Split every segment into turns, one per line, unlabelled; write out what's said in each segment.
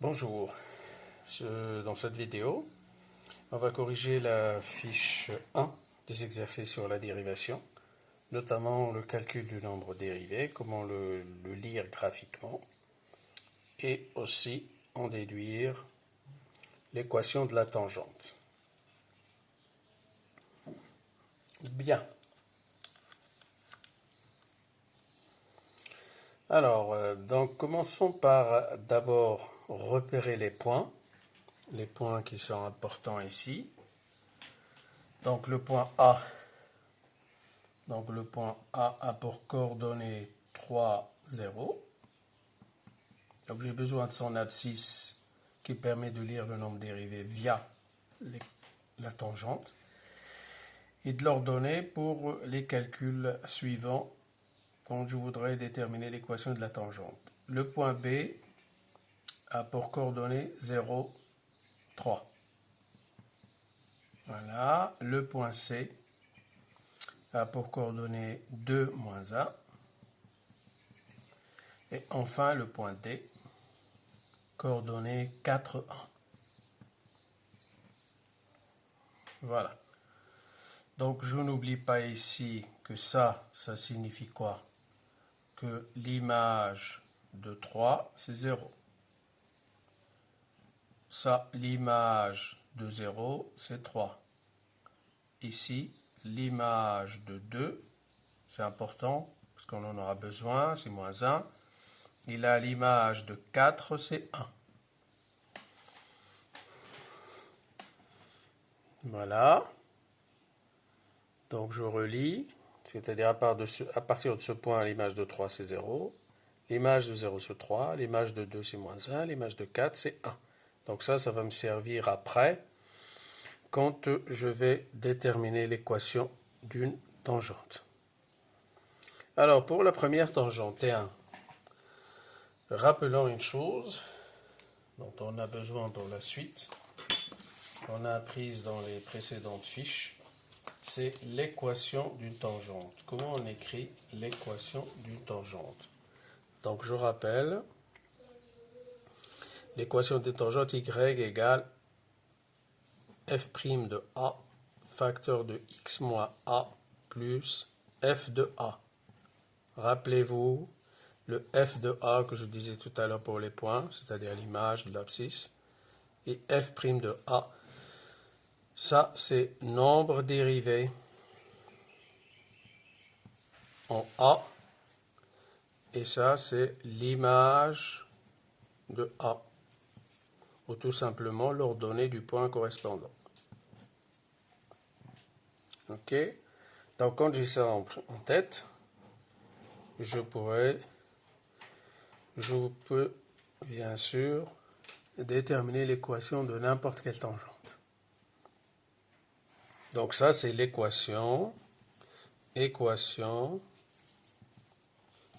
Bonjour, dans cette vidéo, on va corriger la fiche 1 des exercices sur la dérivation, notamment le calcul du nombre dérivé, comment le lire graphiquement, et aussi en déduire l'équation de la tangente. Bien. Alors, donc commençons par d'abord repérer les points qui sont importants ici. Donc le point A, a pour coordonnées 3, 0. Donc j'ai besoin de son abscisse qui permet de lire le nombre dérivé via la tangente et de l'ordonnée pour les calculs suivants quand je voudrais déterminer l'équation de la tangente. Le point B a pour coordonnées 0, 3. Voilà. Le point C a pour coordonnées 2, moins 1. Et enfin, le point D, coordonnées 4, 1. Voilà. Donc, je n'oublie pas ici que ça signifie quoi? Que l'image de 3, c'est 0. Ça, l'image de 0, c'est 3. Ici, l'image de 2, c'est important, parce qu'on en aura besoin, c'est moins 1. Et là, l'image de 4, c'est 1. Voilà. Donc, je relis. C'est-à-dire à partir de ce point, l'image de 3, c'est 0. L'image de 0, c'est 3. L'image de 2, c'est moins 1. L'image de 4, c'est 1. Donc ça va me servir après quand je vais déterminer l'équation d'une tangente. Alors, pour la première tangente, T1, rappelons une chose dont on a besoin dans la suite, qu'on a apprise dans les précédentes fiches, c'est l'équation d'une tangente. Comment on écrit l'équation d'une tangente? Donc, je rappelle, l'équation d'une tangente y égale f' de a, facteur de x moins a, plus f de a. Rappelez-vous le f de a que je disais tout à l'heure pour les points, c'est-à-dire l'image de l'abscisse, et f' de a. Ça, c'est nombre dérivé en a, et ça, c'est l'image de a, ou tout simplement l'ordonnée du point correspondant. Ok? Donc, quand j'ai ça en tête, je peux bien sûr déterminer l'équation de n'importe quelle tangente. Donc ça, c'est l'équation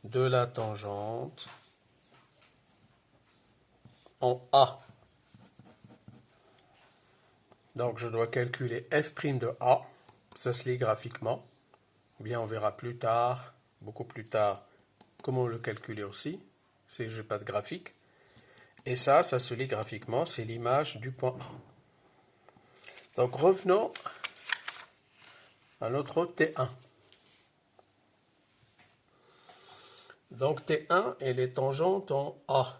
de la tangente en A. Donc je dois calculer f' de A, ça se lit graphiquement. Bien, on verra plus tard, beaucoup plus tard, comment le calculer aussi, si je n'ai pas de graphique. Et ça se lit graphiquement, c'est l'image du point A. Donc revenons à notre T1. Donc T1 et les tangentes en A.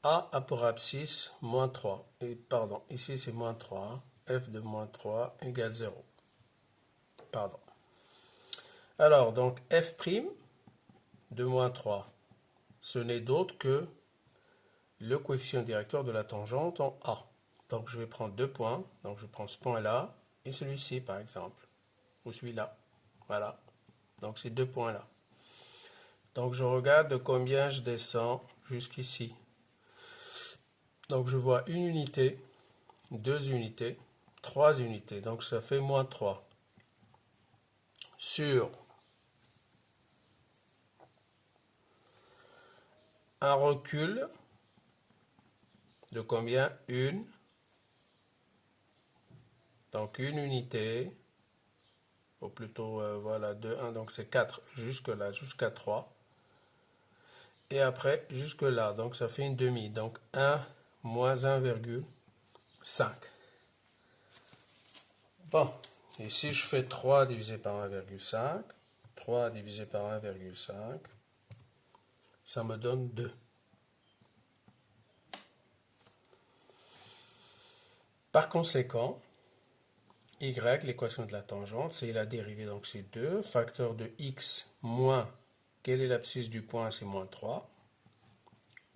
A a pour abscisse moins 3. Et pardon, ici c'est moins 3. F de moins 3 égale 0. Pardon. Alors, donc f' de moins 3, ce n'est d'autre que le coefficient directeur de la tangente en A. Donc je vais prendre deux points. Donc je prends ce point-là et celui-ci par exemple. Ou celui-là. Voilà. Donc ces deux points-là. Donc je regarde de combien je descends jusqu'ici. Donc je vois une unité, deux unités, trois unités. Donc ça fait moins 3. Sur un recul de combien? Une. Donc une unité, ou plutôt voilà 2, 1, donc c'est 4 jusque là, jusqu'à 3. Et après jusque là, donc ça fait une demi. Donc 1 moins 1,5. Bon, et si je fais 3 divisé par 1,5, 3 divisé par 1,5, ça me donne 2. Par conséquent, y, l'équation de la tangente, c'est la dérivée, donc c'est 2, facteur de x moins, quelle est l'abscisse du point, c'est moins 3,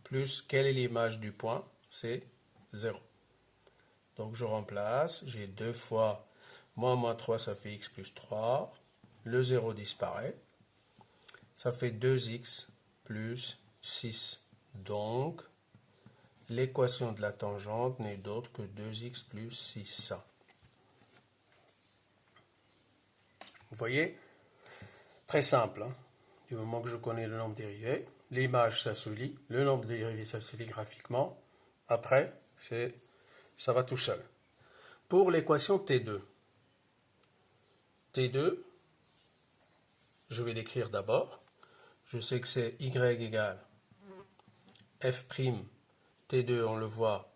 plus quelle est l'image du point, c'est 0. Donc je remplace, j'ai 2 fois moins 3, ça fait x plus 3, le 0 disparaît, ça fait 2x plus 6. Donc, l'équation de la tangente n'est d'autre que 2x plus 6. Vous voyez? Très simple, hein? Du moment que je connais le nombre dérivé, l'image ça se lit, le nombre dérivé ça se lit graphiquement, après ça va tout seul. Pour l'équation T2, je vais l'écrire d'abord, je sais que c'est y égale f', T2 on le voit,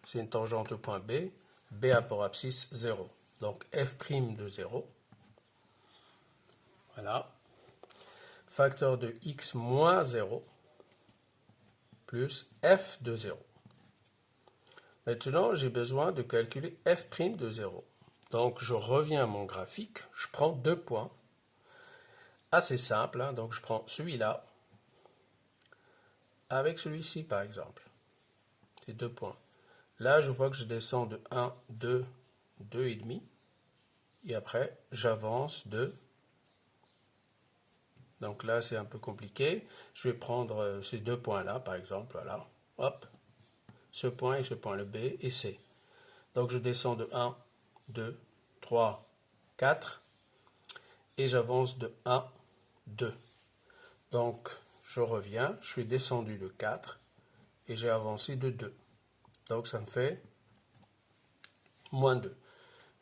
c'est une tangente au point B, B rapport abscisse 0, donc f' de 0, voilà, facteur de x moins 0, plus f de 0. Maintenant, j'ai besoin de calculer f' de 0. Donc, je reviens à mon graphique, je prends 2 points, assez simple, hein, donc je prends celui-là, avec celui-ci par exemple, c'est 2 points. Là, je vois que je descends de 1, 2, 2,5, et après, j'avance de... Donc là, c'est un peu compliqué. Je vais prendre ces 2 points-là, par exemple, voilà, hop, ce point et ce point, le B et C. Donc je descends de 1, 2, 3, 4, et j'avance de 1, 2. Donc je reviens, je suis descendu de 4, et j'ai avancé de 2. Donc ça me fait moins 2.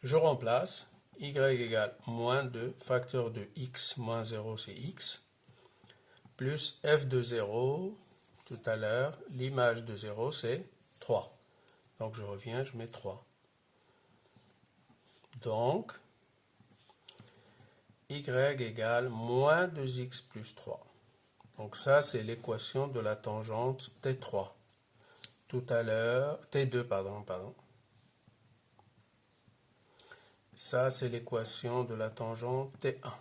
Je remplace, y égale moins 2, facteur de x moins 0, c'est x, plus f de 0, tout à l'heure, l'image de 0, c'est 3. Donc je reviens, je mets 3. Donc, y égale moins 2x plus 3. Donc ça, c'est l'équation de la tangente T3. Tout à l'heure, T2, pardon. Ça, c'est l'équation de la tangente T1.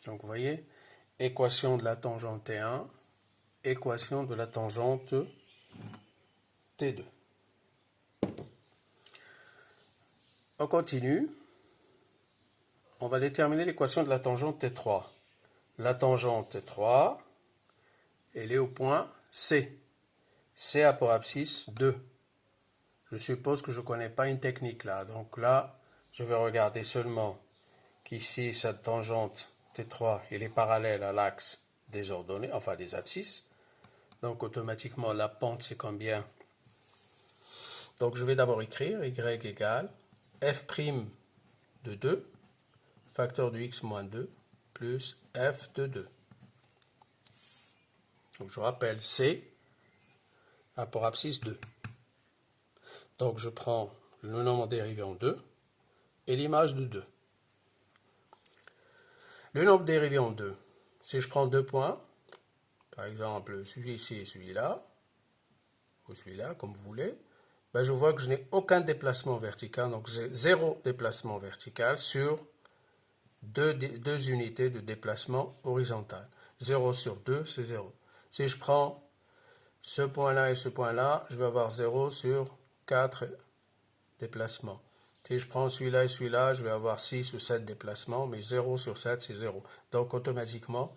Donc, vous voyez, équation de la tangente T1, équation de la tangente T2. On continue. On va déterminer l'équation de la tangente T3. La tangente T3, elle est au point C. C a pour abscisse 2. Je suppose que je ne connais pas une technique là. Donc là, je vais regarder seulement qu'ici, cette tangente T3, elle est parallèle à l'axe des ordonnées, enfin des abscisses. Donc automatiquement, la pente, c'est combien? Donc je vais d'abord écrire y égale f' de 2, facteur de x moins 2, plus f de 2. Donc je rappelle, C a pour abscisse 2. Donc je prends le nombre dérivé en 2 et l'image de 2. Le nombre dérivé en 2, si je prends 2 points, par exemple celui-ci et celui-là, ou celui-là, comme vous voulez, ben je vois que je n'ai aucun déplacement vertical, donc j'ai 0 déplacement vertical sur deux unités de déplacement horizontal. 0 sur 2, c'est 0. Si je prends ce point-là et ce point-là, je vais avoir 0 sur 4 déplacements. Si je prends celui-là et celui-là, je vais avoir 6 ou 7 déplacements, mais 0 sur 7, c'est 0. Donc, automatiquement,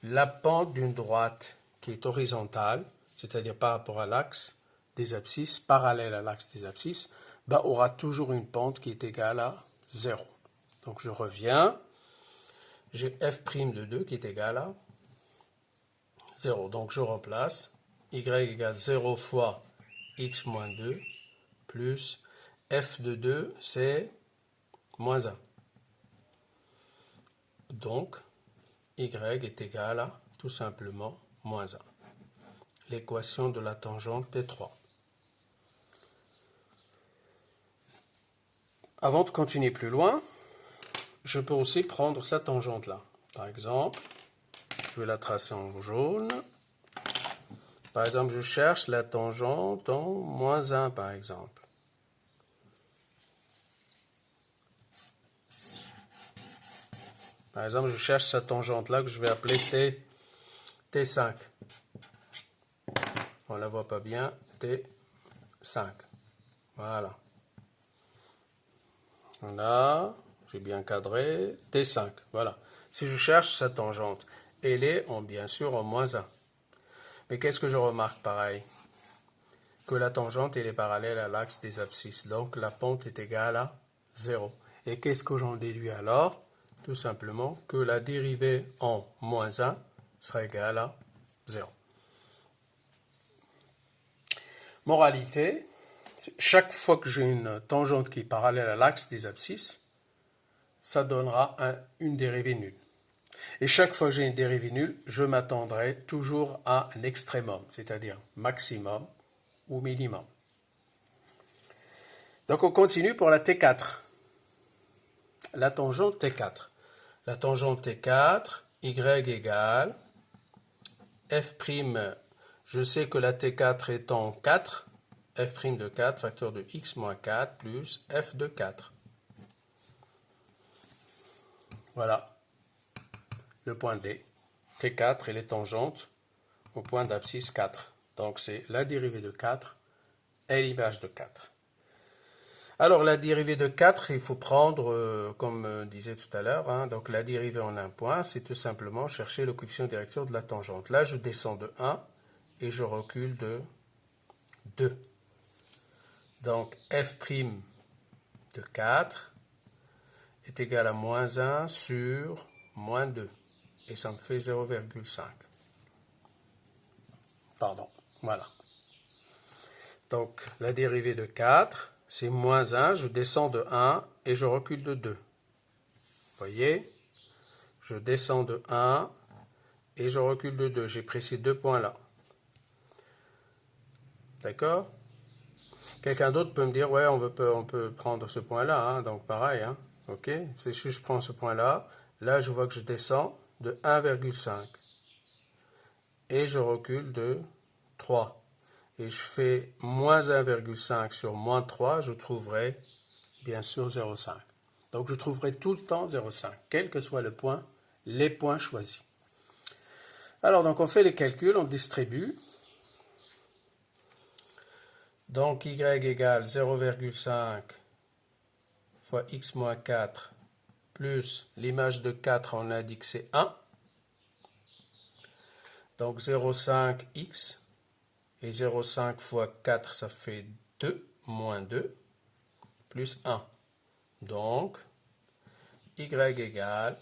la pente d'une droite qui est horizontale, c'est-à-dire par rapport à l'axe des abscisses, parallèle à l'axe des abscisses, ben, aura toujours une pente qui est égale à 0. Donc, je reviens. J'ai f' de 2 qui est égal à 0. Donc, je remplace. Y égale 0 fois x moins 2 plus f de 2, c'est moins 1. Donc, y est égal à tout simplement moins 1. l'équation de la tangente T3. Avant de continuer plus loin, je peux aussi prendre cette tangente-là. Par exemple, je vais la tracer en jaune. Par exemple, je cherche la tangente en -1, par exemple. Par exemple, je cherche cette tangente-là que je vais appeler T5. On ne la voit pas bien, T5. Voilà. Là, j'ai bien cadré, T5. Voilà. Si je cherche cette tangente, elle est bien sûr en -1. Mais qu'est-ce que je remarque pareil? Que la tangente elle est parallèle à l'axe des abscisses. Donc la pente est égale à 0. Et qu'est-ce que j'en déduis alors? Tout simplement que la dérivée en -1 sera égale à 0. Moralité, chaque fois que j'ai une tangente qui est parallèle à l'axe des abscisses, ça donnera une dérivée nulle. Et chaque fois que j'ai une dérivée nulle, je m'attendrai toujours à un extrémum, c'est-à-dire maximum ou minimum. Donc on continue pour la T4. La tangente T4. La tangente T4, y égale f', je sais que la T4 est en 4, f' de 4, facteur de x moins 4, plus f de 4. Voilà le point D. T4 et les tangentes au point d'abscisse 4. Donc c'est la dérivée de 4 et l'image de 4. Alors la dérivée de 4, il faut prendre, comme disait tout à l'heure, donc la dérivée en un point, c'est tout simplement chercher le coefficient directeur de la tangente. Là, je descends de 1 et je recule de 2. Donc f' de 4 est égal à -1 sur -2. Et ça me fait 0,5. Pardon, voilà. Donc la dérivée de 4, c'est -1, je descends de 1 et je recule de 2. Vous voyez? Je descends de 1 et je recule de 2. J'ai pris ces deux points-là. D'accord? Quelqu'un d'autre peut me dire, ouais, on peut prendre ce point-là, donc pareil, ok? Si je prends ce point-là, là je vois que je descends de 1,5 et je recule de 3. Et je fais moins 1,5 sur moins 3, je trouverai bien sûr 0,5. Donc je trouverai tout le temps 0,5, quel que soit le point, les points choisis. Alors donc on fait les calculs, on distribue. Donc y égale 0,5 fois x moins 4 plus l'image de 4, on a dit que c'est 1. Donc 0,5x. Et 0,5 fois 4, ça fait 2, moins 2, plus 1. Donc, y égale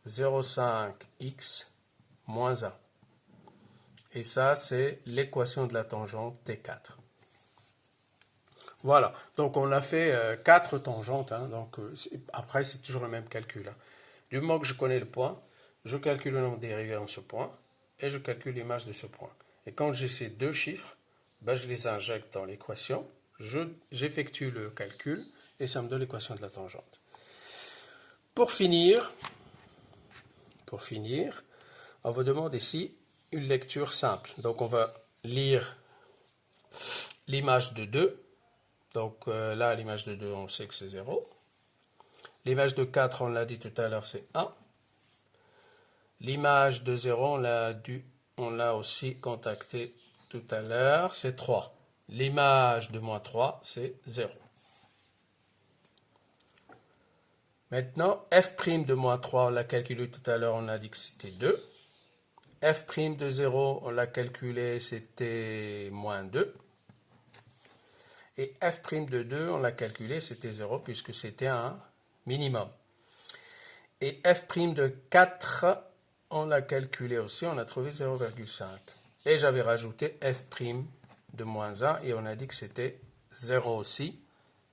0,5x moins 1. Et ça, c'est l'équation de la tangente T4. Voilà, donc on a fait 4 tangentes. Donc, après, c'est toujours le même calcul. Du moment que je connais le point, je calcule le nombre dérivé en ce point et je calcule l'image de ce point. Et quand j'ai ces deux chiffres, je les injecte dans l'équation, j'effectue le calcul et ça me donne l'équation de la tangente. Pour finir, on vous demande ici une lecture simple. Donc on va lire l'image de 2. Donc là, l'image de 2, on sait que c'est 0. L'image de 4, on l'a dit tout à l'heure, c'est 1. L'image de 0, on l'a aussi contacté tout à l'heure, c'est 3. L'image de moins 3, c'est 0. Maintenant, f' de moins 3, on l'a calculé tout à l'heure, on a dit que c'était 2. F' de 0, on l'a calculé, c'était moins 2. Et f' de 2, on l'a calculé, c'était 0, puisque c'était un minimum. Et f' de 4, on l'a calculé aussi, on a trouvé 0,5. Et j'avais rajouté f' de moins 1, et on a dit que c'était 0 aussi.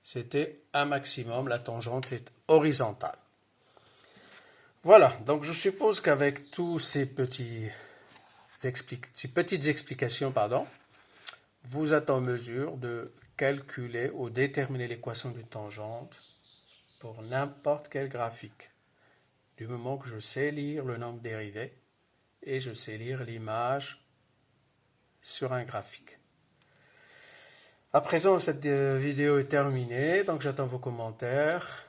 C'était un maximum, la tangente est horizontale. Voilà, donc je suppose qu'avec tous ces petits ces petites explications, pardon, vous êtes en mesure de calculer ou déterminer l'équation d'une tangente pour n'importe quel graphique. Du moment que je sais lire le nombre dérivé et je sais lire l'image sur un graphique. À présent, cette vidéo est terminée, donc j'attends vos commentaires.